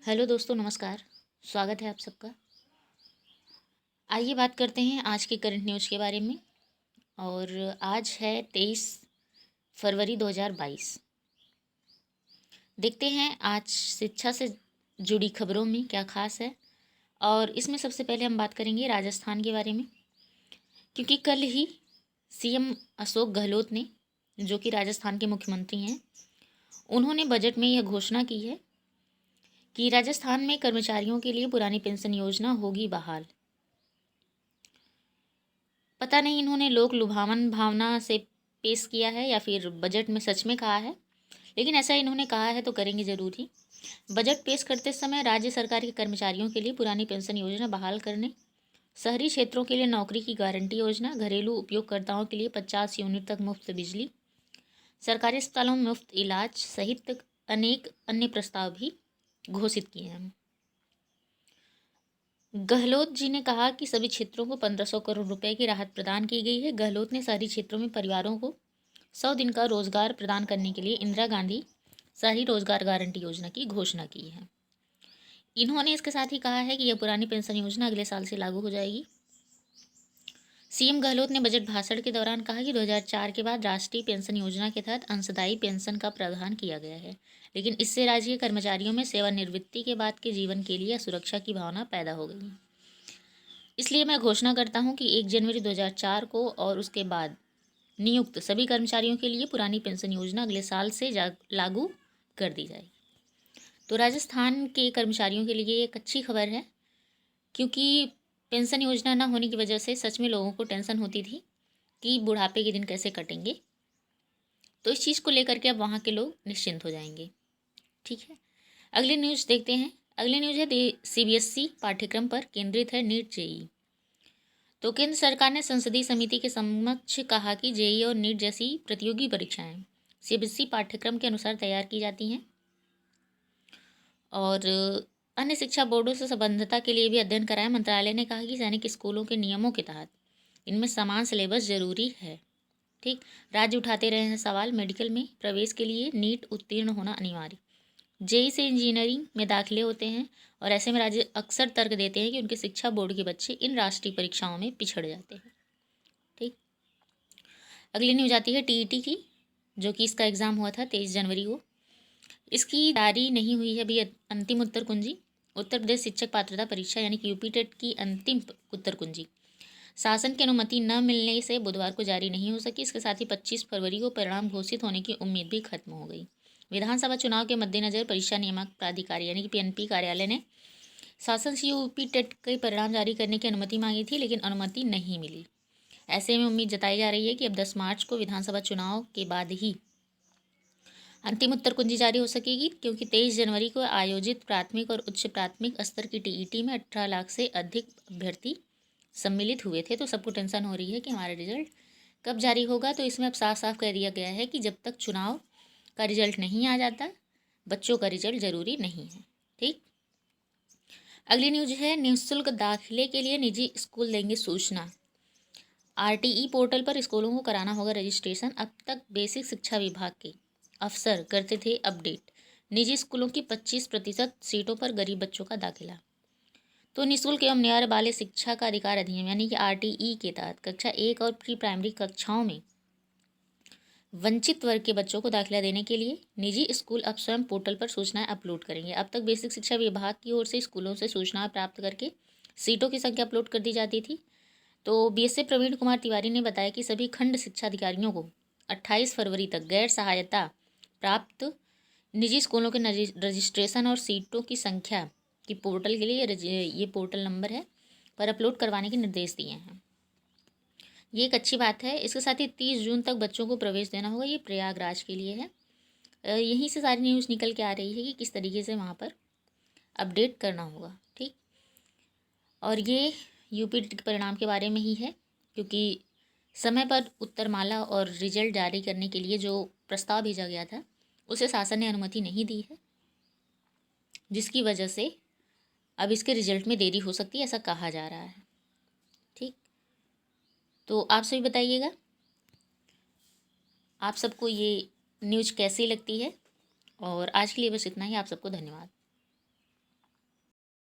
Hello दोस्तों, नमस्कार। स्वागत है आप सबका। आइए बात करते हैं आज के करंट न्यूज़ के बारे में। और आज है 23 फरवरी 2022। देखते हैं आज शिक्षा से जुड़ी खबरों में क्या खास है। और इसमें सबसे पहले हम बात करेंगे राजस्थान के बारे में, क्योंकि कल ही सीएम अशोक गहलोत ने, जो कि राजस्थान के मुख्यमंत्री हैं, उन्होंने बजट में यह घोषणा की है कि राजस्थान में कर्मचारियों के लिए पुरानी पेंशन योजना होगी बहाल। पता नहीं इन्होंने लोक लुभावन भावना से पेश किया है या फिर बजट में सच में कहा है, लेकिन ऐसा इन्होंने कहा है तो करेंगे ज़रूर ही। बजट पेश करते समय राज्य सरकार के कर्मचारियों के लिए पुरानी पेंशन योजना बहाल करने, शहरी क्षेत्रों के लिए नौकरी की गारंटी योजना, घरेलू उपयोगकर्ताओं के लिए 50 यूनिट तक मुफ्त बिजली, सरकारी अस्पतालों में मुफ्त इलाज सहित अनेक अन्य प्रस्ताव भी घोषित किए हैं। गहलोत जी ने कहा कि सभी क्षेत्रों को 1500 करोड़ रुपए की राहत प्रदान की गई है। गहलोत ने शहरी क्षेत्रों में परिवारों को 100 दिन का रोजगार प्रदान करने के लिए इंदिरा गांधी शहरी रोजगार गारंटी योजना की घोषणा की है। इन्होंने इसके साथ ही कहा है कि यह पुरानी पेंशन योजना अगले साल से लागू हो जाएगी। सीएम गहलोत ने बजट भाषण के दौरान कहा कि 2004 के बाद राष्ट्रीय पेंशन योजना के तहत अंशदायी पेंशन का प्रावधान किया गया है, लेकिन इससे राज्य के कर्मचारियों में सेवानिवृत्ति के बाद के जीवन के लिए असुरक्षा की भावना पैदा हो गई। इसलिए मैं घोषणा करता हूं कि 1 जनवरी 2004 को और उसके बाद नियुक्त सभी कर्मचारियों के लिए पुरानी पेंशन योजना अगले साल से लागू कर दी जाए। तो राजस्थान के कर्मचारियों के लिए एक अच्छी खबर है, क्योंकि पेंशन योजना ना होने की वजह से सच में लोगों को टेंशन होती थी कि बुढ़ापे के दिन कैसे कटेंगे। तो इस चीज़ को लेकर के अब वहाँ के लोग निश्चिंत हो जाएंगे। ठीक है, अगली न्यूज़ देखते हैं। अगली न्यूज़ है सीबीएसई पाठ्यक्रम पर केंद्रित है नीट जेई। तो केंद्र सरकार ने संसदीय समिति के समक्ष कहा कि जेई और नीट जैसी प्रतियोगी परीक्षाएं सीबीएसई पाठ्यक्रम के अनुसार तैयार की जाती हैं और अन्य शिक्षा बोर्डों से संबद्धता के लिए भी अध्ययन कराया। मंत्रालय ने कहा कि सैनिक स्कूलों के नियमों के तहत इनमें समान सिलेबस जरूरी है। ठीक, राज्य उठाते रहे हैं सवाल। मेडिकल में प्रवेश के लिए नीट उत्तीर्ण होना अनिवार्य। जेई से इंजीनियरिंग में दाखिले होते हैं और ऐसे में राज्य अक्सर तर्क देते हैं कि उनके शिक्षा बोर्ड के बच्चे इन राष्ट्रीय परीक्षाओं में पिछड़ जाते हैं। ठीक, अगली न्यूज आती है टीईटी की, जो कि इसका एग्ज़ाम हुआ था 23 जनवरी को। इसकी जारी नहीं हुई है अभी अंतिम उत्तर कुंजी। उत्तर प्रदेश शिक्षक पात्रता परीक्षा यानी कि यूपी टेट की अंतिम उत्तर कुंजी शासन की अनुमति न मिलने से बुधवार को जारी नहीं हो सकी। इसके साथ ही 25 फरवरी को परिणाम घोषित होने की उम्मीद भी खत्म हो गई। विधानसभा चुनाव के मद्देनजर परीक्षा नियामक प्राधिकार यानी कि पीएनपी कार्यालय ने शासन से यूपी टेट के परिणाम जारी करने की अनुमति मांगी थी, लेकिन अनुमति नहीं मिली। ऐसे में उम्मीद जताई जा रही है कि अब 10 मार्च को विधानसभा चुनाव के बाद ही अंतिम उत्तर कुंजी जारी हो सकेगी, क्योंकि 23 जनवरी को आयोजित प्राथमिक और उच्च प्राथमिक स्तर की टीईटी में 18 लाख से अधिक अभ्यर्थी सम्मिलित हुए थे। तो सबको टेंशन हो रही है कि हमारा रिजल्ट कब जारी होगा। तो इसमें अब साफ साफ कह दिया गया है कि जब तक चुनाव का रिजल्ट नहीं आ जाता, बच्चों का रिजल्ट ज़रूरी नहीं है। ठीक, अगली न्यूज है निःशुल्क दाखिले के लिए निजी स्कूल देंगे सूचना। आरटीई पोर्टल पर स्कूलों को कराना होगा रजिस्ट्रेशन। अब तक बेसिक शिक्षा विभाग के अफसर करते थे अपडेट। निजी स्कूलों की 25% सीटों पर गरीब बच्चों का दाखिला। तो निःशुल्क एवं न्याय बाल शिक्षा का अधिकार अधिनियम यानी कि आरटीई के तहत कक्षा 1 और प्री प्राइमरी कक्षाओं में वंचित वर्ग के बच्चों को दाखिला देने के लिए निजी स्कूल अब स्वयं पोर्टल पर सूचनाएं अपलोड करेंगे। अब तक बेसिक शिक्षा विभाग की ओर से स्कूलों से सूचनाएं प्राप्त करके सीटों की संख्या अपलोड कर दी जाती थी। तो बीएसए प्रवीण कुमार तिवारी ने बताया कि सभी खंड शिक्षा अधिकारियों को 28 फरवरी तक गैर सहायता प्राप्त निजी स्कूलों के रजिस्ट्रेशन और सीटों की संख्या की पोर्टल के लिए ये पोर्टल नंबर है पर अपलोड करवाने के निर्देश दिए हैं। ये एक अच्छी बात है। इसके साथ ही 30 जून तक बच्चों को प्रवेश देना होगा। ये प्रयागराज के लिए है। यहीं से सारी न्यूज़ निकल के आ रही है कि किस तरीके से वहाँ पर अपडेट करना होगा। ठीक, और ये यूपी टेट के परिणाम के बारे में ही है, क्योंकि समय पर उत्तरमाला और रिजल्ट जारी करने के लिए जो प्रस्ताव भेजा गया था उसे शासन ने अनुमति नहीं दी है, जिसकी वजह से अब इसके रिजल्ट में देरी हो सकती है, ऐसा कहा जा रहा है। ठीक, तो आप सभी बताइएगा आप सबको ये न्यूज़ कैसी लगती है। और आज के लिए बस इतना ही। आप सबको धन्यवाद।